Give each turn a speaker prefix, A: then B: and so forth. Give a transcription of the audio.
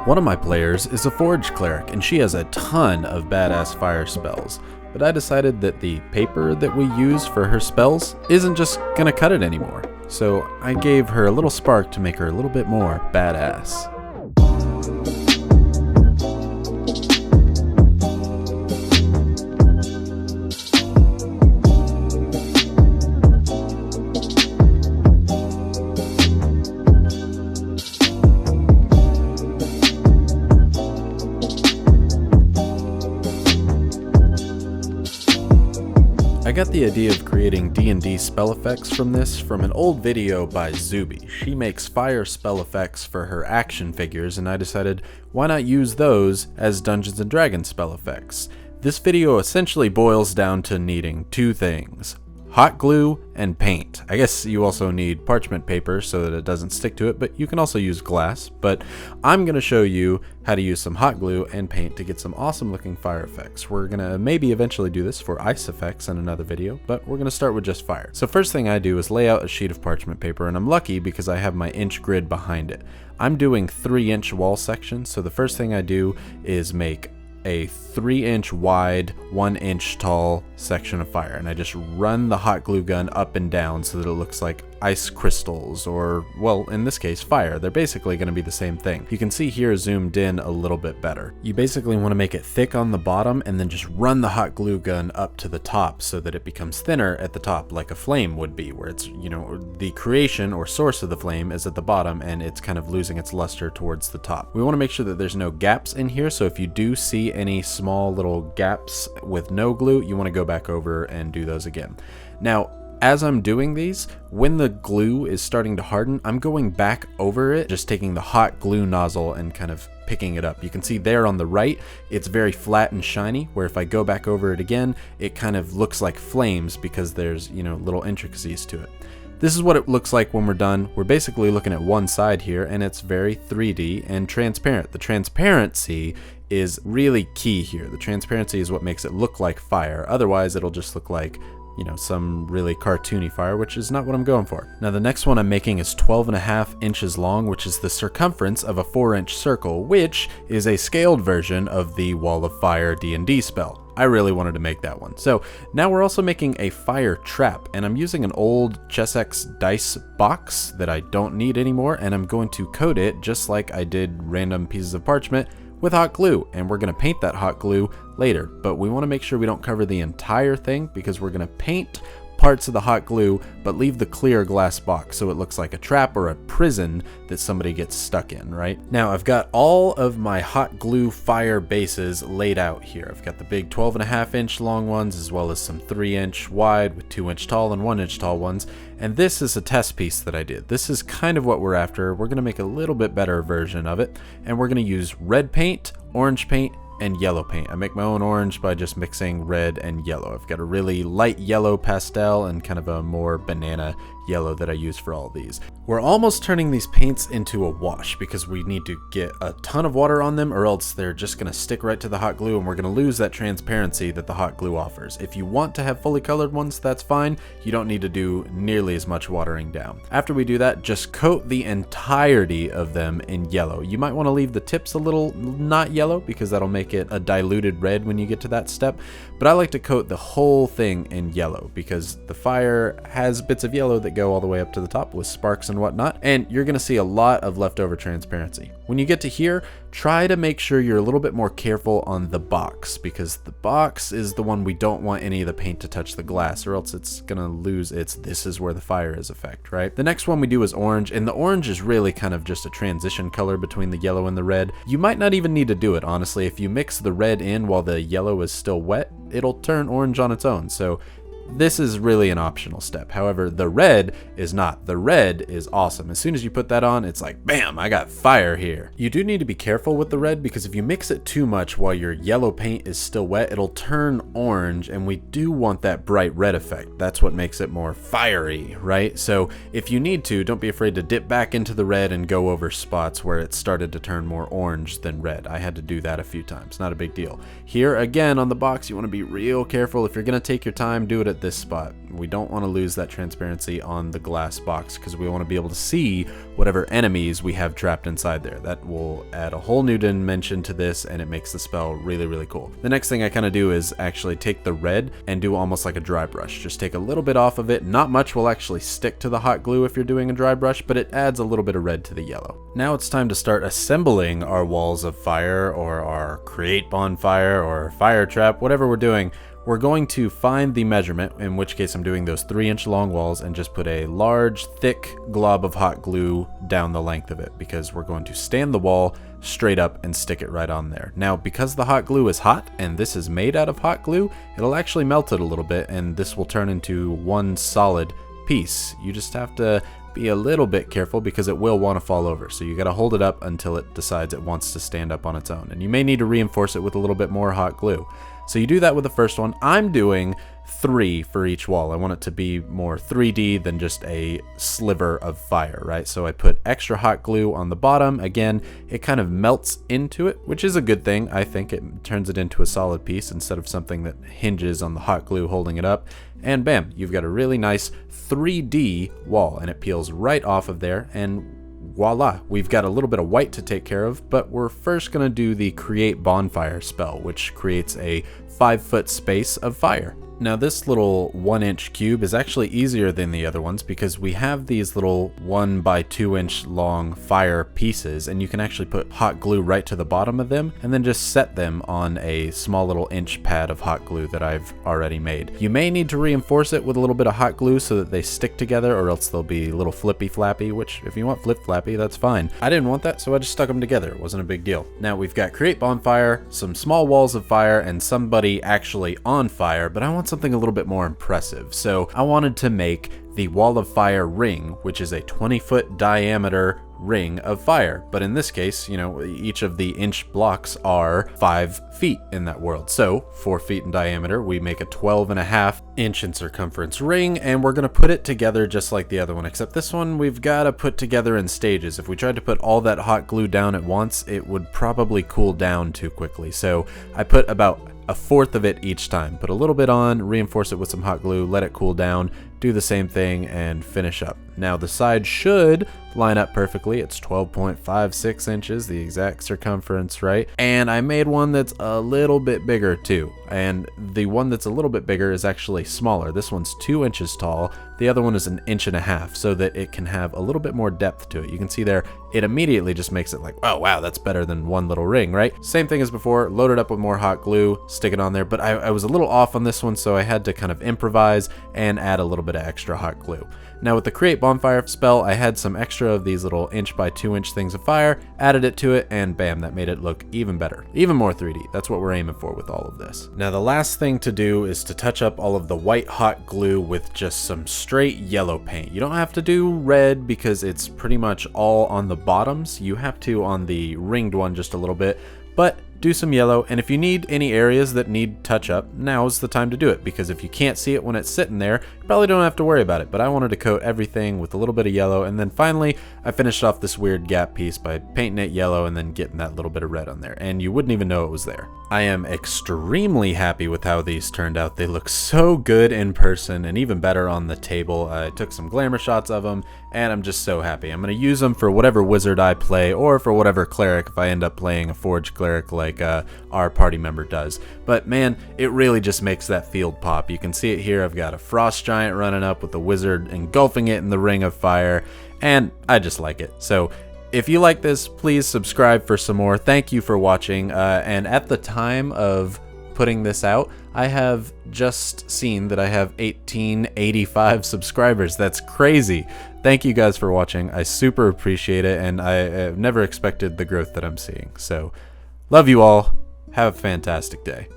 A: One of my players is a forge cleric, and she has a ton of badass fire spells, but I decided that the paper that we use for her spells isn't just gonna cut it anymore. So I gave her a little spark to make her a little bit more badass. I got the idea of creating D&D spell effects from an old video by Zuby. She makes fire spell effects for her action figures, and I decided why not use those as Dungeons & Dragons spell effects. This video essentially boils down to needing two things: hot glue and paint. I guess you also need parchment paper so that it doesn't stick to it, but you can also use glass. But I'm going to show you how to use some hot glue and paint to get some awesome looking fire effects. We're going to maybe eventually do this for ice effects in another video, but we're going to start with just fire. So first thing I do is lay out a sheet of parchment paper, and I'm lucky because I have my inch grid behind it. I'm doing 3-inch wall sections, so the first thing I do is make a 3-inch wide, 1-inch tall section of fire, and I just run the hot glue gun up and down so that it looks like ice crystals, or, well, in this case, fire. They're basically going to be the same thing. You can see here zoomed in a little bit better. You basically want to make it thick on the bottom and then just run the hot glue gun up to the top so that it becomes thinner at the top, like a flame would be, where it's, you know, the creation or source of the flame is at the bottom and it's kind of losing its luster towards the top. We want to make sure that there's no gaps in here, so if you do see any small little gaps with no glue, you want to go back over and do those again. Now, as I'm doing these, when the glue is starting to harden, I'm going back over it, just taking the hot glue nozzle and kind of picking it up. You can see there on the right, it's very flat and shiny, where if I go back over it again, it kind of looks like flames because there's, you know, little intricacies to it. This is what it looks like when we're done. We're basically looking at one side here, and it's very 3D and transparent. The transparency is really key here. The transparency is what makes it look like fire. Otherwise, it'll just look like, you know, some really cartoony fire, which is not what I'm going for. Now the next one I'm making is 12.5 inches long, which is the circumference of a 4-inch circle, which is a scaled version of the Wall of Fire D&D spell. I really wanted to make that one. So now we're also making a fire trap, and I'm using an old Chessex dice box that I don't need anymore, and I'm going to coat it just like I did random pieces of parchment with hot glue, and we're going to paint that hot glue later, but we want to make sure we don't cover the entire thing because we're going to paint parts of the hot glue but leave the clear glass box so it looks like a trap or a prison that somebody gets stuck in, right? Now I've got all of my hot glue fire bases laid out here. I've got the big 12.5 inch long ones as well as some 3-inch wide with 2-inch tall and 1-inch tall ones, and this is a test piece that I did. This is kind of what we're after. We're going to make a little bit better version of it, and we're going to use red paint, orange paint, and yellow paint. I make my own orange by just mixing red and yellow. I've got a really light yellow pastel and kind of a more banana yellow that I use for all these. We're almost turning these paints into a wash because we need to get a ton of water on them or else they're just going to stick right to the hot glue and we're going to lose that transparency that the hot glue offers. If you want to have fully colored ones, that's fine. You don't need to do nearly as much watering down. After we do that, just coat the entirety of them in yellow. You might want to leave the tips a little not yellow because that'll make it a diluted red when you get to that step, but I like to coat the whole thing in yellow because the fire has bits of yellow that go all the way up to the top with sparks and whatnot, and you're going to see a lot of leftover transparency. When you get to here, try to make sure you're a little bit more careful on the box because the box is the one we don't want any of the paint to touch the glass or else it's going to lose its "this is where the fire is" effect, right? The next one we do is orange, and the orange is really kind of just a transition color between the yellow and the red. You might not even need to do it, honestly. If you mix the red in while the yellow is still wet, it'll turn orange on its own. So this is really an optional step. However, the red is not. The red is awesome. As soon as you put that on, it's like, bam, I got fire here. You do need to be careful with the red because if you mix it too much while your yellow paint is still wet, it'll turn orange, and we do want that bright red effect. That's what makes it more fiery, right? So if you need to, don't be afraid to dip back into the red and go over spots where it started to turn more orange than red. I had to do that a few times. Not a big deal. Here, again, on the box, you want to be real careful. If you're going to take your time, do it at this spot. We don't want to lose that transparency on the glass box because we want to be able to see whatever enemies we have trapped inside there. That will add a whole new dimension to this, and it makes the spell really, really cool. The next thing I kind of do is actually take the red and do almost like a dry brush. Just take a little bit off of it. Not much will actually stick to the hot glue if you're doing a dry brush, but it adds a little bit of red to the yellow. Now it's time to start assembling our walls of fire, or our Create Bonfire, or fire trap, whatever we're doing. We're going to find the measurement, in which case I'm doing those 3-inch long walls, and just put a large, thick glob of hot glue down the length of it, because we're going to stand the wall straight up and stick it right on there. Now, because the hot glue is hot, and this is made out of hot glue, it'll actually melt it a little bit, and this will turn into one solid piece. You just have to be a little bit careful because it will want to fall over. So you got to hold it up until it decides it wants to stand up on its own. And you may need to reinforce it with a little bit more hot glue. So you do that with the first one. I'm doing 3 for each wall. I want it to be more 3D than just a sliver of fire, right? So I put extra hot glue on the bottom. Again, it kind of melts into it, which is a good thing. I think it turns it into a solid piece instead of something that hinges on the hot glue holding it up. And bam, you've got a really nice 3D wall, and it peels right off of there, and voila, we've got a little bit of white to take care of. But we're first going to do the Create Bonfire spell, which creates a 5-foot space of fire. Now this little 1-inch cube is actually easier than the other ones because we have these little 1 by 2-inch long fire pieces, and you can actually put hot glue right to the bottom of them and then just set them on a small little inch pad of hot glue that I've already made. You may need to reinforce it with a little bit of hot glue so that they stick together, or else they'll be a little flippy flappy, which if you want flip flappy, that's fine. I didn't want that, so I just stuck them together. It wasn't a big deal. Now we've got Create Bonfire, some small walls of fire, and somebody actually on fire, but I want something a little bit more impressive. So I wanted to make the wall of fire ring, which is a 20-foot diameter ring of fire. But in this case, you know, each of the inch blocks are 5 feet in that world. So 4 feet in diameter, we make a 12.5 inch in circumference ring, and we're going to put it together just like the other one, except this one we've got to put together in stages. If we tried to put all that hot glue down at once, it would probably cool down too quickly. So I put about 1/4 of it each time. Put a little bit on, reinforce it with some hot glue, let it cool down, do the same thing, and finish up. Now the side should line up perfectly. It's 12.56 inches, the exact circumference, right? And I made one that's a little bit bigger too. And the one that's a little bit bigger is actually smaller. This one's 2 inches tall. The other one is 1.5 inches, so that it can have a little bit more depth to it. You can see there, it immediately just makes it like, oh wow, that's better than one little ring, right? Same thing as before, load it up with more hot glue, stick it on there, but I was a little off on this one, so I had to kind of improvise and add a little bit of extra hot glue. Now with the Create Bonfire spell, I had some extra of these little 1 by 2 inch things of fire, added it to it, and bam, that made it look even better. Even more 3D. That's what we're aiming for with all of this. Now the last thing to do is to touch up all of the white hot glue with just some straight yellow paint. You don't have to do red because it's pretty much all on the bottoms. You have to on the ringed one just a little bit, but do some yellow, and if you need any areas that need touch up, now's the time to do it, because if you can't see it when it's sitting there, you probably don't have to worry about it. But I wanted to coat everything with a little bit of yellow, and then finally I finished off this weird gap piece by painting it yellow and then getting that little bit of red on there, and you wouldn't even know it was there. I am extremely happy with how these turned out. They look so good in person and even better on the table. I took some glamour shots of them, and I'm just so happy. I'm going to use them for whatever wizard I play, or for whatever cleric if I end up playing a forge cleric like our party member does. But man, it really just makes that field pop. You can see it here. I've got a frost giant running up with the wizard engulfing it in the ring of fire, and I just like it. So if you like this, please subscribe for some more. Thank you for watching. And at the time of putting this out, I have just seen that I have 1885 subscribers. That's crazy. Thank you guys for watching. I super appreciate it, and I have never expected the growth that I'm seeing. So love you all. Have a fantastic day.